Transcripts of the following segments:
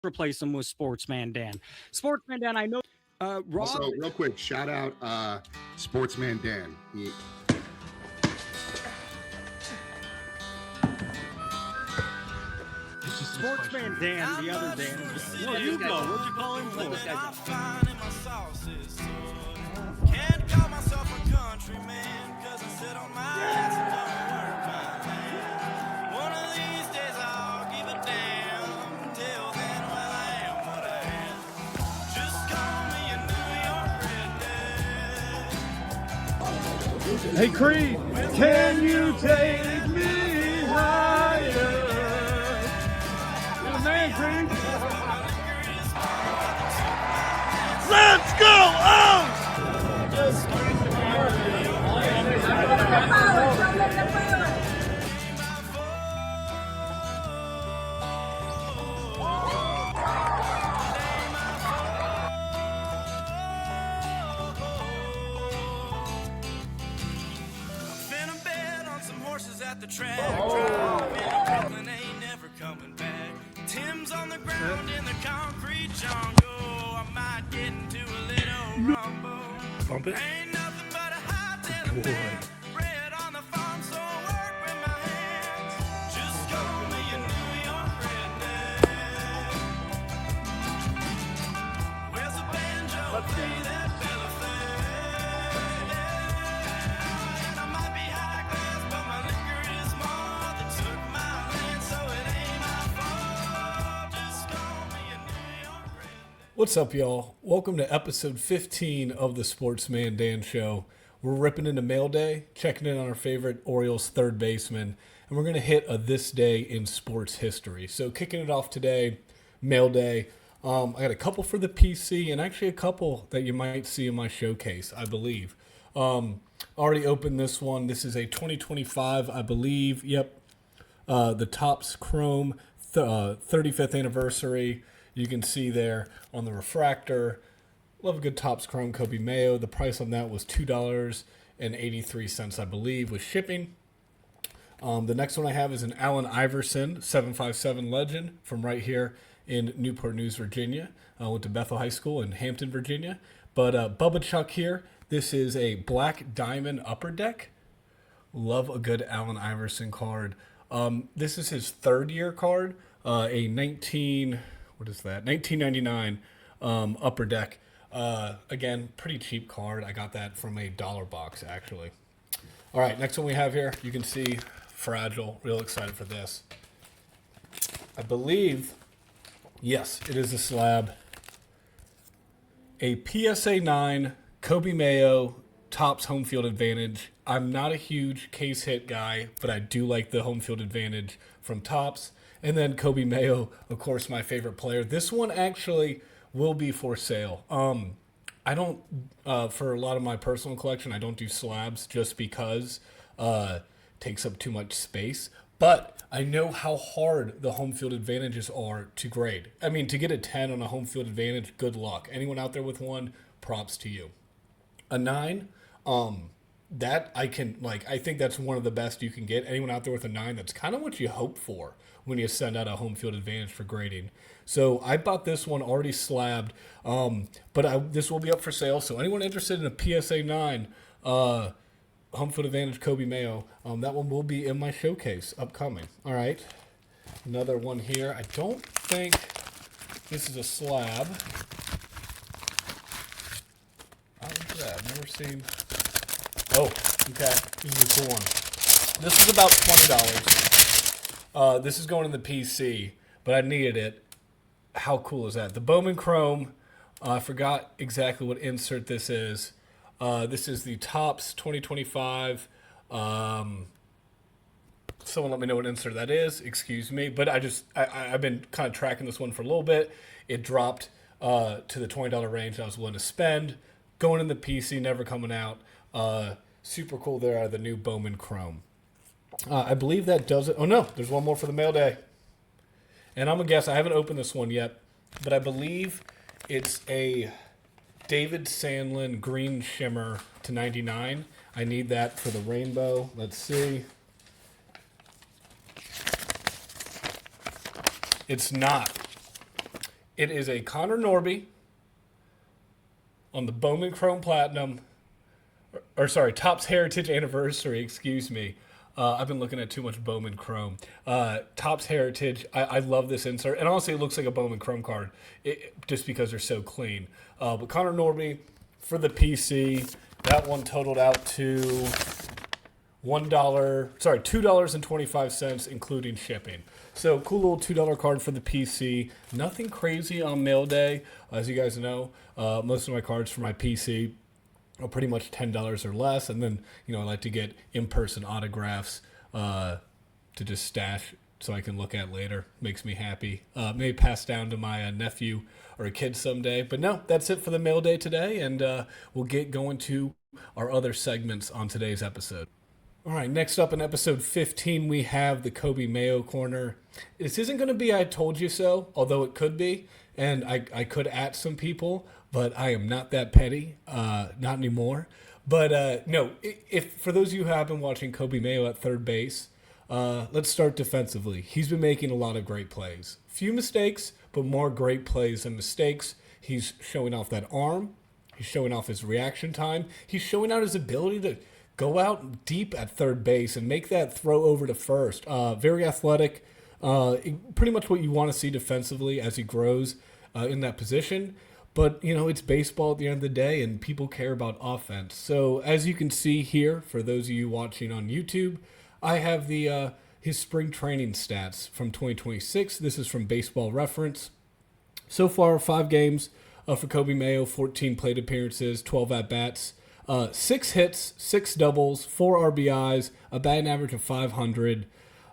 replace him with Sportsman Dan. Sportsman Dan, I know. Rob. Also, real quick, shout out Sportsman Dan. Sportsman Dan, the other Dan. No, you go. What'd you call him for? Can't call myself a countryman, cause I sit on my ass and don't work my land. One of these days I'll give a damn. Till then, well, I am what I am. Just call me a New York redneck. Hey Creed, can you take me higher? You're the man, Creed. Let's go! Oh! Finna bet on some horses at the track. Brooklyn ain't never coming back. Tim's on the ground in the concrete jungle. I might get into a little rumble. Bump it. Ain't nothing but a hot tail man. Bred on the farm, so I work with my hands. Just call me a New York redneck. Where's the banjo? Play that fella thing. And I might be high class, but my liquor is more. They took my land, so it ain't my fault. Just call me a New York redneck. What's up, y'all? Welcome to episode 15 of the Sportsman Dan Show. We're ripping into Mail Day, checking in on our favorite Orioles third baseman, and we're going to hit a This Day in Sports History. So kicking it off today, Mail Day. I got a couple for the PC and actually a couple that you might see in my showcase, I believe. Already opened this one. This is a 2025, I believe. Yep. The Topps Chrome 35th anniversary. You can see there on the refractor. Love a good Topps Chrome Coby Mayo. The price on that was $2.83, I believe, with shipping. The next one I have is an Allen Iverson 757 Legend from right here in Newport News, Virginia. I went to Bethel High School in Hampton, Virginia. But Bubba Chuck here. This is a Black Diamond Upper Deck. Love a good Allen Iverson card. This is his third year card. A 1999 Upper Deck. Again, pretty cheap card. I got that from a dollar box, actually. All right, next one we have here. You can see Fragile. Real excited for this. I believe, yes, it is a slab. A PSA 9 Coby Mayo Topps Home Field Advantage. I'm not a huge case hit guy, but I do like the home field advantage from Topps. And then Coby Mayo, of course, my favorite player. This one actually will be for sale. I don't, for a lot of my personal collection, I don't do slabs just because it takes up too much space. But I know how hard the home field advantages are to grade. I mean, to get a 10 on a home field advantage, good luck. Anyone out there with one, props to you. A 9, that I can, I think that's one of the best you can get. Anyone out there with a 9, that's kind of what you hope for when you send out a home field advantage for grading. So I bought this one already slabbed, but this will be up for sale. So anyone interested in a PSA 9 home field advantage Coby Mayo, that one will be in my showcase upcoming. All right, another one here. I don't think this is a slab. Look at that. I've never seen. Oh, okay. This is a cool one. This is about $20. This is going in the PC, but I needed it. How cool is that? The Bowman Chrome. I forgot exactly what insert this is. This is the Topps 2025. Someone let me know what insert that is. Excuse me. But I've been kind of tracking this one for a little bit. It dropped to the $20 range I was willing to spend. Going in the PC, never coming out. Super cool there are the new Bowman Chrome. I believe that does it. Oh, no. There's one more for the mail day. And I'm going to guess. I haven't opened this one yet. But I believe it's a David Sandlin Green Shimmer to 99. I need that for the rainbow. Let's see. It's not. It is a Connor Norby on the Bowman Chrome Platinum, or sorry, Topps Heritage Anniversary, excuse me. I've been looking at too much Bowman Chrome. Topps Heritage, I love this insert. And honestly, it looks like a Bowman Chrome card just because they're so clean. But Connor Norby for the PC, that one totaled out to $2.25, including shipping. So cool little $2 card for the PC. Nothing crazy on mail day. As you guys know, most of my cards for my PC are pretty much $10 or less. And then, I like to get in-person autographs to just stash so I can look at later. Makes me happy. Maybe pass down to my nephew or a kid someday. But no, that's it for the mail day today. And we'll get going to our other segments on today's episode. All right, next up in episode 15, we have the Coby Mayo Corner. This isn't going to be I told you so, although it could be. And I could at some people, but I am not that petty, not anymore. But no, if for those of you who have been watching Coby Mayo at third base, let's start defensively. He's been making a lot of great plays. Few mistakes, but more great plays than mistakes. He's showing off that arm. He's showing off his reaction time. He's showing out his ability to go out deep at third base and make that throw over to first. Very athletic. Pretty much what you want to see defensively as he grows in that position. But, it's baseball at the end of the day, and people care about offense. So, as you can see here, for those of you watching on YouTube, I have the his spring training stats from 2026. This is from Baseball Reference. So far, 5 games for Coby Mayo, 14 plate appearances, 12 at-bats. 6 hits, 6 doubles, 4 RBIs, a batting average of 500,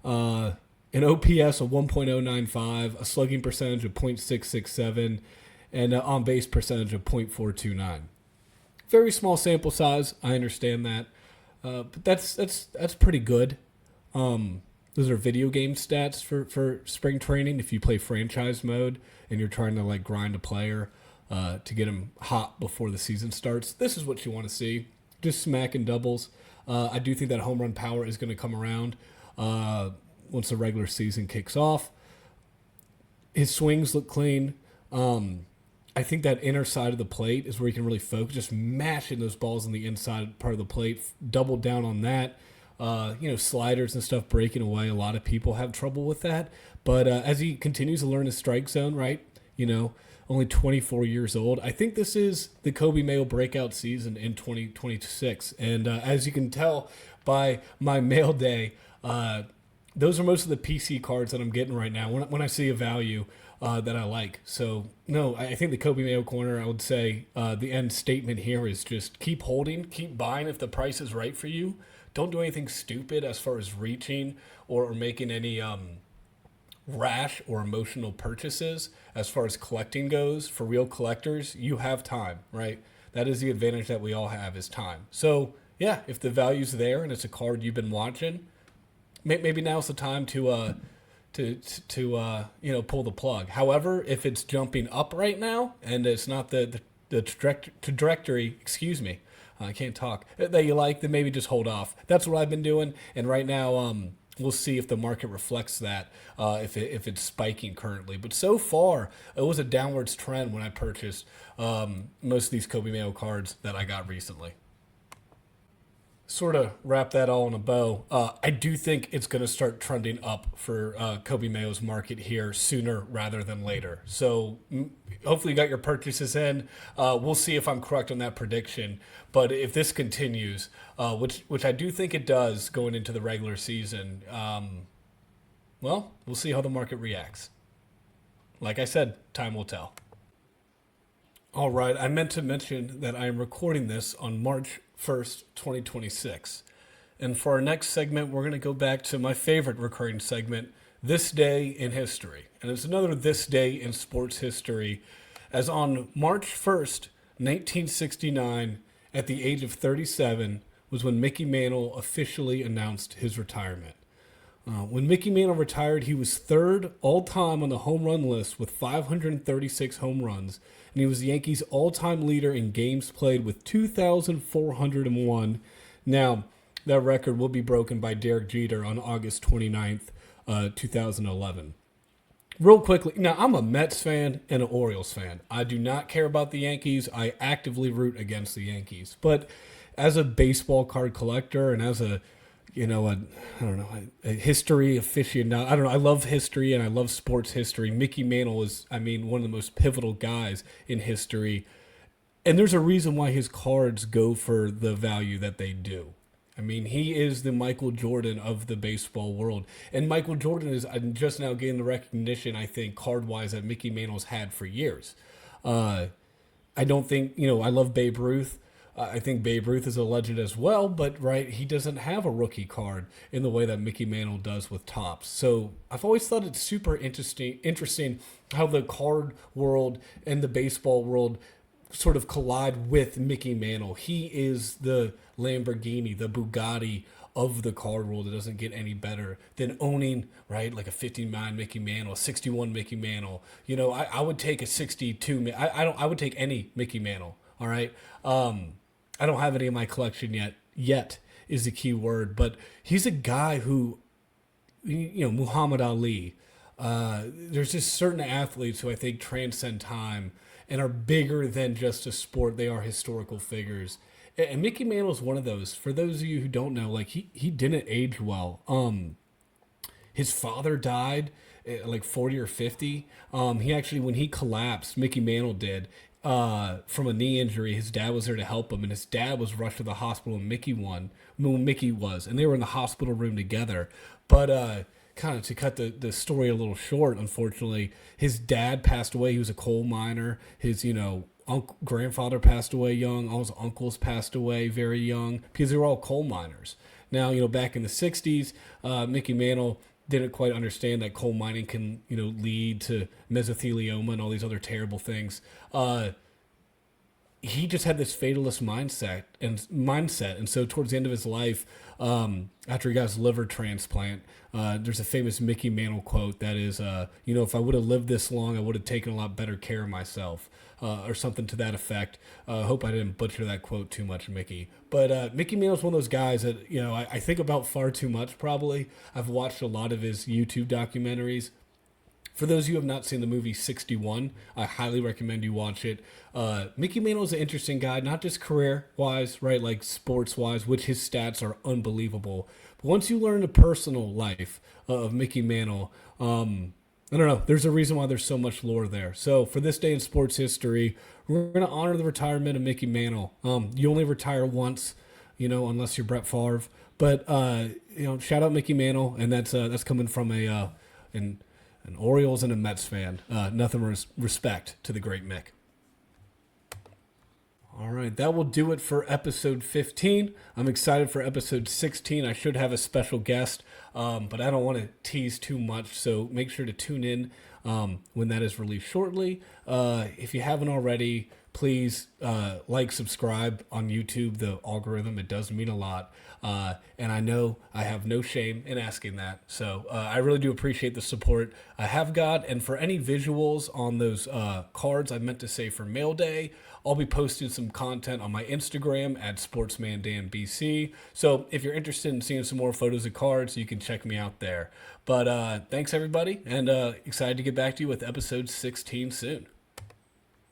an OPS of 1.095, a slugging percentage of .667, and an on-base percentage of .429. Very small sample size, I understand that, but that's pretty good. Those are video game stats for spring training. If you play franchise mode and you're trying to grind a player to get him hot before the season starts, this is what you want to see. Just smacking doubles. I do think that home run power is going to come around once the regular season kicks off. His swings look clean. I think that inner side of the plate is where you can really focus, just mashing those balls on the inside part of the plate. Double down on that. Sliders and stuff breaking away. A lot of people have trouble with that. But as he continues to learn his strike zone, right, only 24 years old. I think this is the Coby Mayo breakout season in 2026. And as you can tell by my mail day, those are most of the PC cards that I'm getting right now when I see a value that I like. So, no, I think the Coby Mayo Corner, I would say the end statement here is just keep holding, keep buying if the price is right for you. Don't do anything stupid as far as reaching or making any rash or emotional purchases. As far as collecting goes, for real collectors, you have time, right? That is the advantage that we all have, is time. So yeah, if the value's there and it's a card you've been watching, maybe now's the time to pull the plug. However, if it's jumping up right now and it's not the trajectory, excuse me, I can't talk, that you like, then maybe just hold off. That's what I've been doing. And right now, we'll see if the market reflects that, if it's spiking currently. But so far, it was a downwards trend when I purchased most of these Coby Mayo cards that I got recently. Sort of wrap that all in a bow. I do think it's going to start trending up for Coby Mayo's market here sooner rather than later. So hopefully you got your purchases in. We'll see if I'm correct on that prediction. But if this continues, which I do think it does going into the regular season, well, we'll see how the market reacts. Like I said, time will tell. All right, I meant to mention that I am recording this on March 1st, 2026. And for our next segment, we're going to go back to my favorite recurring segment, This Day in History. And it's another This Day in Sports History, as on March 1st, 1969, at the age of 37, was when Mickey Mantle officially announced his retirement. When Mickey Mantle retired, he was third all-time on the home run list with 536 home runs, and he was the Yankees' all-time leader in games played with 2,401. Now, that record will be broken by Derek Jeter on August 29th, 2011. real quickly, now I'm a Mets fan and an Orioles fan. I do not care about the Yankees. I actively root against the Yankees. But as a baseball card collector and as a, a history aficionado, I don't know, I love history and I love sports history. Mickey Mantle is, one of the most pivotal guys in history. And there's a reason why his cards go for the value that they do. He is the Michael Jordan of the baseball world. And Michael Jordan is just now getting the recognition, I think, card-wise, that Mickey Mantle's had for years. I don't think, I love Babe Ruth. I think Babe Ruth is a legend as well, but, right, he doesn't have a rookie card in the way that Mickey Mantle does with Topps. So I've always thought it's super interesting how the card world and the baseball world sort of collide with Mickey Mantle. He is the Lamborghini, the Bugatti of the card world. It doesn't get any better than owning, right, like a 59 Mickey Mantle, a 61 Mickey Mantle. I would take a 62. I would take any Mickey Mantle. All right. I don't have any in my collection yet. Yet is the key word, but he's a guy who, Muhammad Ali. There's just certain athletes who I think transcend time and are bigger than just a sport. They are historical figures. And Mickey Mantle is one of those. For those of you who don't know, like he didn't age well. His father died at like 40 or 50. He actually, when he collapsed, Mickey Mantle did, from a knee injury. His dad was there to help him, and his dad was rushed to the hospital when Mickey was, and they were in the hospital room together. But kind of to cut the story a little short, unfortunately, his dad passed away. He was a coal miner. His, grandfather passed away young. All his uncles passed away very young because they were all coal miners. Now, back in the 60s, Mickey Mantle didn't quite understand that coal mining can, lead to mesothelioma and all these other terrible things. He just had this fatalist mindset. And so towards the end of his life, after he got his liver transplant, there's a famous Mickey Mantle quote that is, if I would have lived this long, I would have taken a lot better care of myself, or something to that effect. Hope I didn't butcher that quote too much, Mickey. But Mickey Mantle's one of those guys that, I think about far too much, probably. I've watched a lot of his YouTube documentaries. For those of you who have not seen the movie 61, I highly recommend you watch it. Mickey Mantle is an interesting guy, not just career-wise, right, like sports-wise, which his stats are unbelievable. But once you learn the personal life of Mickey Mantle, I don't know, there's a reason why there's so much lore there. So for this day in sports history, we're going to honor the retirement of Mickey Mantle. You only retire once, unless you're Brett Favre. But, shout out Mickey Mantle, and that's coming from an Orioles and a Mets fan. Nothing respect to the great Mick. All right, that will do it for episode 15. I'm excited for episode 16. I should have a special guest, but I don't want to tease too much, so make sure to tune in when that is released shortly. If you haven't already, please subscribe on YouTube, the algorithm. It does mean a lot. And I know I have no shame in asking that. So I really do appreciate the support I have got. And for any visuals on those cards, I meant to say for Mail Day, I'll be posting some content on my Instagram at SportsmanDanBC. So if you're interested in seeing some more photos of cards, you can check me out there. But thanks, everybody, and excited to get back to you with episode 16 soon.